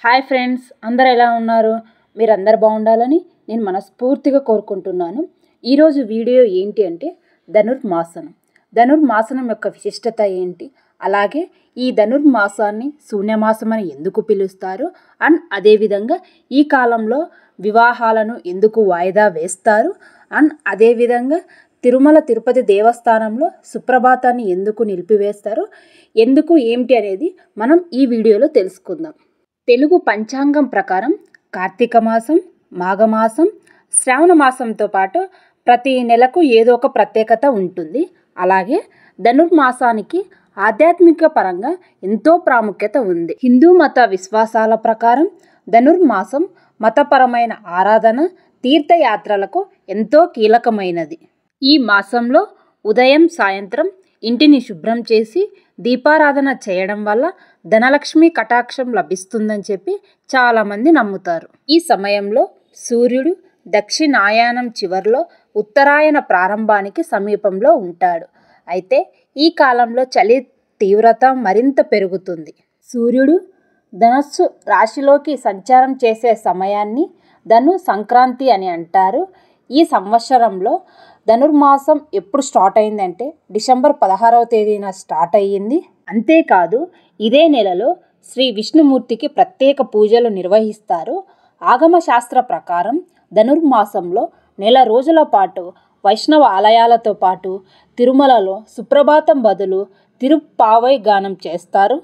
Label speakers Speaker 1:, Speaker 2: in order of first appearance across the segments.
Speaker 1: Hi friends, అందరు ఎలా ఉన్నారు? మీరందరు బాగుండాలని నేను మనస్ఫూర్తిగా కోరుకుంటున్నాను. ఈరోజు వీడియో ఏంటి అంటే ధనుర్మాసనం. ధనుర్మాసనం యొక్క విశిష్టత ఏంటి, అలాగే ఈ ధనుర్మాసాన్ని శూన్యమాసం అని ఎందుకు పిలుస్తారు, అండ్ అదేవిధంగా ఈ కాలంలో వివాహాలను ఎందుకు వాయిదా వేస్తారు, అండ్ అదేవిధంగా తిరుమల తిరుపతి దేవస్థానంలో సుప్రభాతాన్ని ఎందుకు నిలిపివేస్తారు, ఎందుకు ఏమిటి అనేది మనం ఈ వీడియోలో తెలుసుకుందాం. తెలుగు పంచాంగం ప్రకారం కార్తీక మాసం, మాఘమాసం, శ్రావణ మాసంతో పాటు ప్రతి నెలకు ఏదో ఒక ప్రత్యేకత ఉంటుంది. అలాగే ధనుర్మాసానికి ఆధ్యాత్మిక పరంగా ఎంతో ప్రాముఖ్యత ఉంది. హిందూ మత విశ్వాసాల ప్రకారం ధనుర్మాసం మతపరమైన ఆరాధన, తీర్థయాత్రలకు ఎంతో కీలకమైనది. ఈ మాసంలో ఉదయం సాయంత్రం ఇంటిని శుభ్రం చేసి దీపారాధన చేయడం వల్ల ధనలక్ష్మి కటాక్షం లభిస్తుందని చెప్పి చాలామంది నమ్ముతారు. ఈ సమయంలో సూర్యుడు దక్షిణాయనం చివరిలో ఉత్తరాయణ ప్రారంభానికి సమీపంలో ఉంటాడు. అయితే ఈ కాలంలో చలి తీవ్రత మరింత పెరుగుతుంది. సూర్యుడు ధనస్సు రాశిలోకి సంచారం చేసే సమయాన్ని ధను సంక్రాంతి అని అంటారు. ఈ సంవత్సరంలో ధనుర్మాసం ఎప్పుడు స్టార్ట్ అయిందంటే డిసెంబర్ 16వ తేదీన స్టార్ట్ అయ్యింది. అంతేకాదు ఇదే నెలలో శ్రీ విష్ణుమూర్తికి ప్రత్యేక పూజలు నిర్వహిస్తారు. ఆగమ శాస్త్ర ప్రకారం ధనుర్మాసంలో నెల రోజుల పాటు వైష్ణవ ఆలయాలతో పాటు తిరుమలలో సుప్రభాతం బదులు తిరుప్పావై గానం చేస్తారు.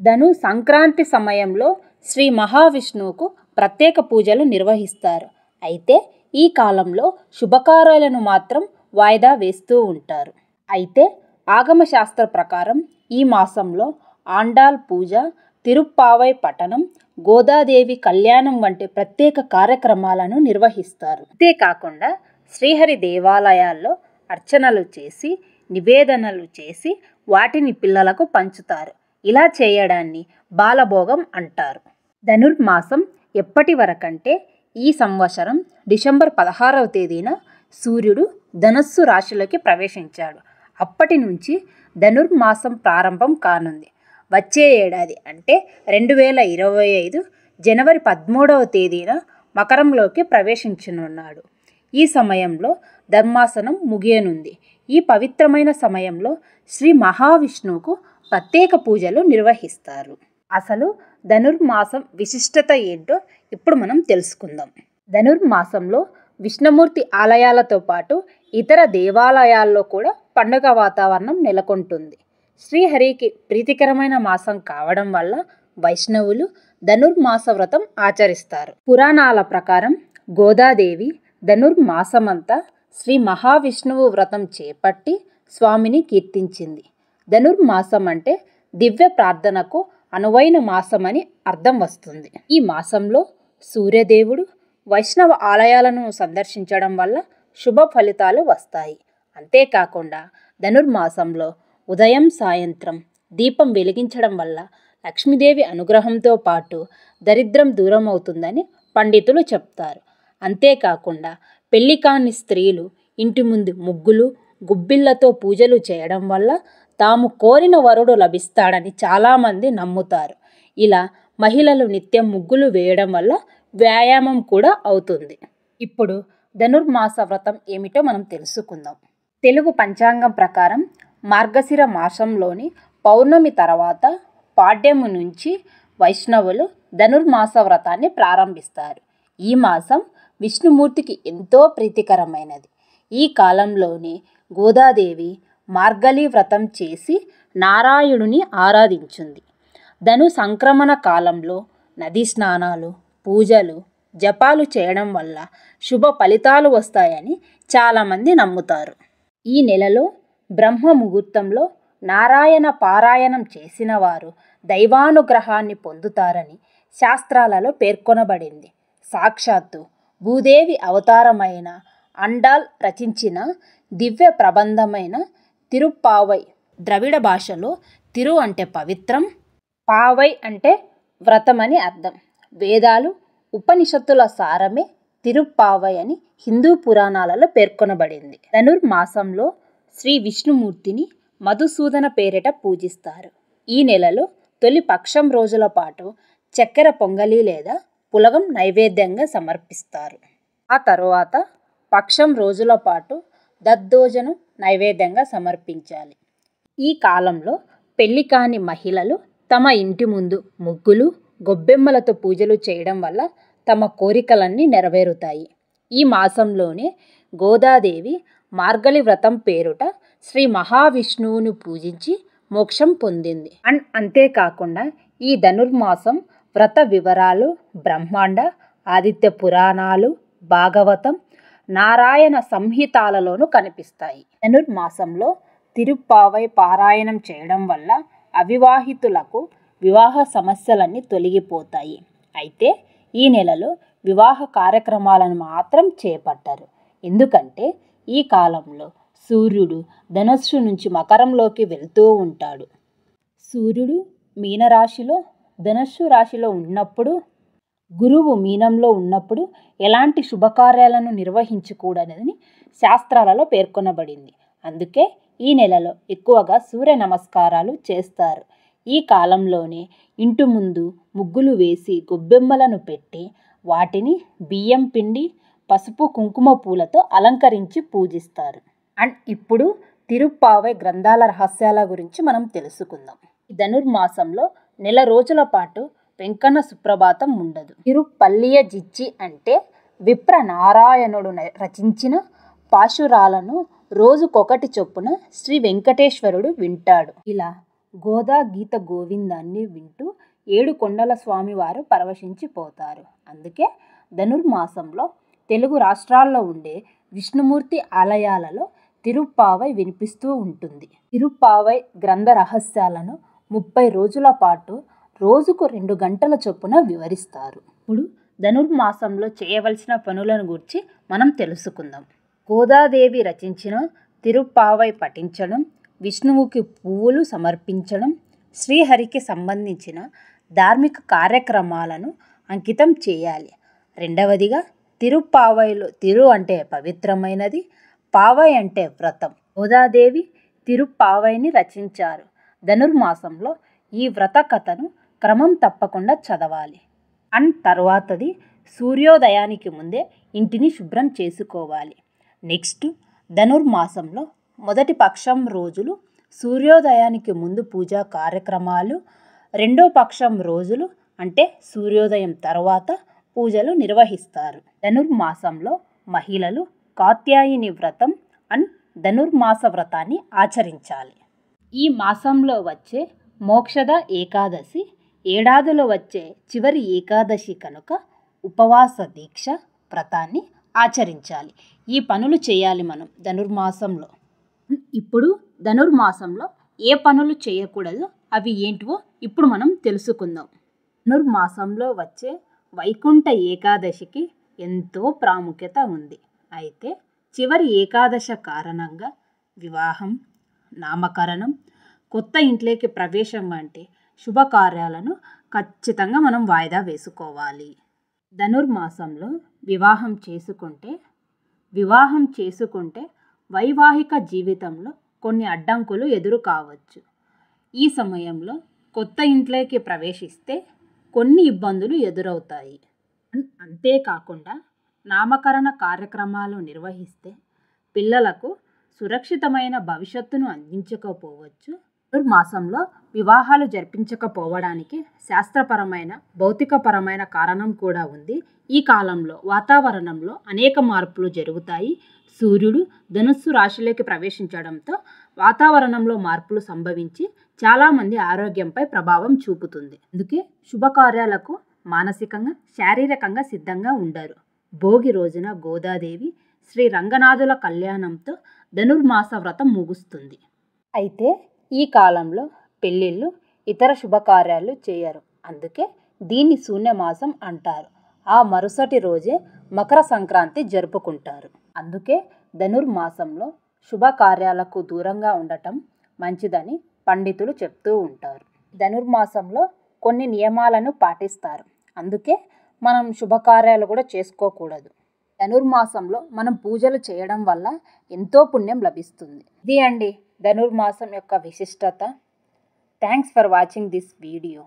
Speaker 1: ధను సంక్రాంతి సమయంలో శ్రీ మహావిష్ణువుకు ప్రత్యేక పూజలు నిర్వహిస్తారు. అయితే ఈ కాలంలో శుభకార్యాలను మాత్రం వాయిదా వేస్తూ ఉంటారు. అయితే ఆగమ శాస్త్ర ప్రకారం ఈ మాసంలో ఆండాల్ పూజ, తిరుప్పావై పఠనం, గోదాదేవి కళ్యాణం వంటి ప్రత్యేక కార్యక్రమాలను నిర్వహిస్తారు. అంతేకాకుండా శ్రీహరి దేవాలయాల్లో అర్చనలు చేసి నివేదనలు చేసి వాటిని పిల్లలకు పంచుతారు. ఇలా చేయడాన్ని బాలభోగం అంటారు. ధనుర్మాసం ఎప్పటి వరకంటే ఈ సంవత్సరం డిసెంబర్ 16వ తేదీన సూర్యుడు ధనస్సు రాశిలోకి ప్రవేశించాడు. అప్పటి నుంచి ధనుర్మాసం ప్రారంభం కానుంది. వచ్చే ఏడాది అంటే 2025 జనవరి 13వ తేదీన మకరంలోకి ప్రవేశించనున్నాడు. ఈ సమయంలో ధర్మాసనం ముగియనుంది. ఈ పవిత్రమైన సమయంలో శ్రీ మహావిష్ణువుకు ప్రత్యేక పూజలు నిర్వహిస్తారు. అసలు ధనుర్మాసం విశిష్టత ఏంటో ఇప్పుడు మనం తెలుసుకుందాం. ధనుర్మాసంలో విష్ణుమూర్తి ఆలయాలతో పాటు ఇతర దేవాలయాల్లో కూడా పండుగ వాతావరణం నెలకొంటుంది. శ్రీహరికి ప్రీతికరమైన మాసం కావడం వల్ల వైష్ణవులు ధనుర్మాస వ్రతం ఆచరిస్తారు. పురాణాల ప్రకారం గోదాదేవి ధనుర్మాసమంతా శ్రీ మహావిష్ణువు వ్రతం చేపట్టి స్వామిని కీర్తించింది. ధనుర్మాసం అంటే దివ్య ప్రార్థనకు అనువైన మాసం అని అర్థం వస్తుంది. ఈ మాసంలో సూర్యదేవుడు వైష్ణవ ఆలయాలను సందర్శించడం వల్ల శుభ ఫలితాలు వస్తాయి. అంతేకాకుండా ధనుర్మాసంలో ఉదయం సాయంత్రం దీపం వెలిగించడం వల్ల లక్ష్మీదేవి అనుగ్రహంతో పాటు దరిద్రం దూరం అవుతుందని పండితులు చెప్తారు. అంతేకాకుండా పెళ్లి కాని స్త్రీలు ఇంటి ముందు ముగ్గులు, గుబ్బిళ్లతో పూజలు చేయడం వల్ల తాము కోరిన వరుడు లభిస్తాడని చాలామంది నమ్ముతారు. ఇలా మహిళలు నిత్యం ముగ్గులు వేయడం వల్ల వ్యాయామం కూడా అవుతుంది. ఇప్పుడు ధనుర్మాస వ్రతం ఏమిటో మనం తెలుసుకుందాం. తెలుగు పంచాంగం ప్రకారం మార్గశిర మాసంలోని పౌర్ణమి తర్వాత పాడ్యము నుంచి వైష్ణవులు ధనుర్మాస వ్రతాన్ని ప్రారంభిస్తారు. ఈ మాసం విష్ణుమూర్తికి ఎంతో ప్రీతికరమైనది. ఈ కాలంలోనే గోదాదేవి మార్గళి వ్రతం చేసి నారాయణుని ఆరాధించింది. ధను సంక్రమణ కాలంలో నదీ స్నానాలు, పూజలు, జపాలు చేయడం వల్ల శుభ ఫలితాలు వస్తాయని చాలామంది నమ్ముతారు. ఈ నెలలో బ్రహ్మ ముహూర్తంలో నారాయణ పారాయణం చేసిన వారు దైవానుగ్రహాన్ని పొందుతారని శాస్త్రాలలో పేర్కొనబడింది. సాక్షాత్తు భూదేవి అవతారమైన అండాల్ రచించిన దివ్య ప్రబంధమైన తిరుప్పావై, ద్రవిడ భాషలో తిరు అంటే పవిత్రం, పావై అంటే వ్రతం అని అర్థం. వేదాలు, ఉపనిషత్తుల సారమే తిరుప్పావై అని హిందూ పురాణాలలో పేర్కొనబడింది. ధనుర్మాసంలో శ్రీ విష్ణుమూర్తిని మధుసూదన పేరిట పూజిస్తారు. ఈ నెలలో తొలి పక్షం రోజుల పాటు చక్కెర పొంగలి లేదా పులగం నైవేద్యంగా సమర్పిస్తారు. ఆ తరువాత పక్షం రోజుల పాటు దద్దోజనం నైవేద్యంగా సమర్పించాలి. ఈ కాలంలో పెళ్లి కాని మహిళలు తమ ఇంటి ముందు ముగ్గులు, గొబ్బెమ్మలతో పూజలు చేయడం వల్ల తమ కోరికలన్నీ నెరవేరుతాయి. ఈ మాసంలోనే గోదాదేవి మార్గళి వ్రతం పేరుట శ్రీ మహావిష్ణువును పూజించి మోక్షం పొందింది. అంతేకాకుండా ఈ ధనుర్మాసం వ్రత వివరాలు బ్రహ్మాండ, ఆదిత్య పురాణాలు, భాగవతం, నారాయణ సంహితాలలోనూ కనిపిస్తాయి. ధనుర్మాసంలో తిరుప్పావై పారాయణం చేయడం వల్ల అవివాహితులకు వివాహ సమస్యలన్నీ తొలగిపోతాయి. అయితే ఈ నెలలో వివాహ కార్యక్రమాలను మాత్రం చేపట్టరు. ఎందుకంటే ఈ కాలంలో సూర్యుడు ధనస్సు నుంచి మకరంలోకి వెళ్తూ ఉంటాడు. సూర్యుడు మీనరాశిలో, ధనస్సు రాశిలో ఉన్నప్పుడు, గురువు మీనంలో ఉన్నప్పుడు ఎలాంటి శుభకార్యాలను నిర్వహించకూడదని శాస్త్రాలలో పేర్కొనబడింది. అందుకే ఈ నెలలో ఎక్కువగా సూర్య నమస్కారాలు చేస్తారు. ఈ కాలంలోనే ఇంటి ముందు ముగ్గులు వేసి గొబ్బెమ్మలను పెట్టి వాటిని బియ్యం పిండి, పసుపు, కుంకుమ పూలతో అలంకరించి పూజిస్తారు. ఇప్పుడు తిరుప్పావై గ్రంథాల రహస్యాల గురించి మనం తెలుసుకుందాం. ఈ ధనుర్మాసంలో నెల రోజుల పాటు వెంకన్న సుప్రభాతం ఉండదు. తిరుపల్లియ జిచ్చి అంటే విప్ర నారాయణుడు రచించిన పాశురాలను రోజుకొకటి చొప్పున శ్రీ వెంకటేశ్వరుడు వింటాడు. ఇలా గోదా గీత గోవిందాన్ని వింటూ 7 కొండల స్వామి వారు పరవశించిపోతారు. అందుకే ధనుర్మాసంలో తెలుగు రాష్ట్రాల్లో ఉండే విష్ణుమూర్తి ఆలయాలలో తిరుప్పావై వినిపిస్తూ ఉంటుంది. తిరుప్పావై గ్రంథ రహస్యాలను 30 రోజుల పాటు రోజుకు 2 గంటల చొప్పున వివరిస్తారు. ఇప్పుడు ధనుర్మాసంలో చేయవలసిన పనులను గురించి మనం తెలుసుకుందాం. గోదాదేవి రచించిన తిరుప్పావై పఠించడం, విష్ణువుకి పువ్వులు సమర్పించడం, శ్రీహరికి సంబంధించిన ధార్మిక కార్యక్రమాలను అంకితం చేయాలి. రెండవదిగా తిరుప్పావైలో తిరు అంటే పవిత్రమైనది, పావై అంటే వ్రతం. గోదాదేవి తిరుప్పావైని రచించారు. ధనుర్మాసంలో ఈ వ్రత కథను క్రమం తప్పకుండా చదవాలి. తర్వాతది సూర్యోదయానికి ముందే ఇంటిని శుభ్రం చేసుకోవాలి. నెక్స్ట్ ధనుర్మాసంలో మొదటి పక్షం రోజులు సూర్యోదయానికి ముందు పూజా కార్యక్రమాలు, రెండో పక్షం రోజులు అంటే సూర్యోదయం తర్వాత పూజలు నిర్వహిస్తారు. ధనుర్మాసంలో మహిళలు కాత్యాయని వ్రతం ధనుర్మాస వ్రతాన్ని ఆచరించాలి. ఈ మాసంలో వచ్చే మోక్షద ఏకాదశి ఏడాదిలో వచ్చే చివరి ఏకాదశి కనుక ఉపవాస దీక్ష వ్రతాన్ని ఆచరించాలి. ఈ పనులు చేయాలి మనం ధనుర్మాసంలో. ఇప్పుడు ధనుర్మాసంలో ఏ పనులు చేయకూడదు, అవి ఏంటివో ఇప్పుడు మనం తెలుసుకుందాం. ధనుర్మాసంలో వచ్చే వైకుంఠ ఏకాదశికి ఎంతో ప్రాముఖ్యత ఉంది. అయితే చివరి ఏకాదశ కారణంగా వివాహం, నామకరణం, కొత్త ఇంట్లోకి ప్రవేశం వంటి శుభకార్యాలను ఖచ్చితంగా మనం వాయిదా వేసుకోవాలి. ధనుర్మాసంలో వివాహం చేసుకుంటే వైవాహిక జీవితంలో కొన్ని అడ్డంకులు ఎదురు కావచ్చు. ఈ సమయంలో కొత్త ఇంట్లోకి ప్రవేశిస్తే కొన్ని ఇబ్బందులు ఎదురవుతాయి. అంతేకాకుండా నామకరణ కార్యక్రమాలు నిర్వహిస్తే పిల్లలకు సురక్షితమైన భవిష్యత్తును అందించకపోవచ్చు. ధనుర్మాసంలో వివాహాలు జరిపించకపోవడానికి శాస్త్రపరమైన, భౌతికపరమైన కారణం కూడా ఉంది. ఈ కాలంలో వాతావరణంలో అనేక మార్పులు జరుగుతాయి. సూర్యుడు ధనుస్సు రాశిలోకి ప్రవేశించడంతో వాతావరణంలో మార్పులు సంభవించి చాలామంది ఆరోగ్యంపై ప్రభావం చూపుతుంది. అందుకే శుభకార్యాలకు మానసికంగా, శారీరకంగా సిద్ధంగా ఉండరు. భోగి రోజున గోదాదేవి శ్రీ రంగనాథుల కళ్యాణంతో ధనుర్మాస వ్రతం ముగుస్తుంది. అయితే ఈ కాలంలో పెళ్ళిళ్ళు, ఇతర శుభకార్యాలు చేయరు. అందుకే దీన్ని శూన్యమాసం అంటారు. ఆ మరుసటి రోజే మకర సంక్రాంతి జరుపుకుంటారు. అందుకే ధనుర్మాసంలో శుభకార్యాలకు దూరంగా ఉండటం మంచిదని పండితులు చెప్తూ ఉంటారు. ధనుర్మాసంలో కొన్ని నియమాలను పాటిస్తారు. అందుకే మనం శుభకార్యాలు కూడా చేసుకోకూడదు. ధనుర్మాసంలో మనం పూజలు చేయడం వల్ల ఎంతో పుణ్యం లభిస్తుంది. ఇది అండి ధనుర్మాసం యొక్క విశిష్టత. Thanks for watching this video.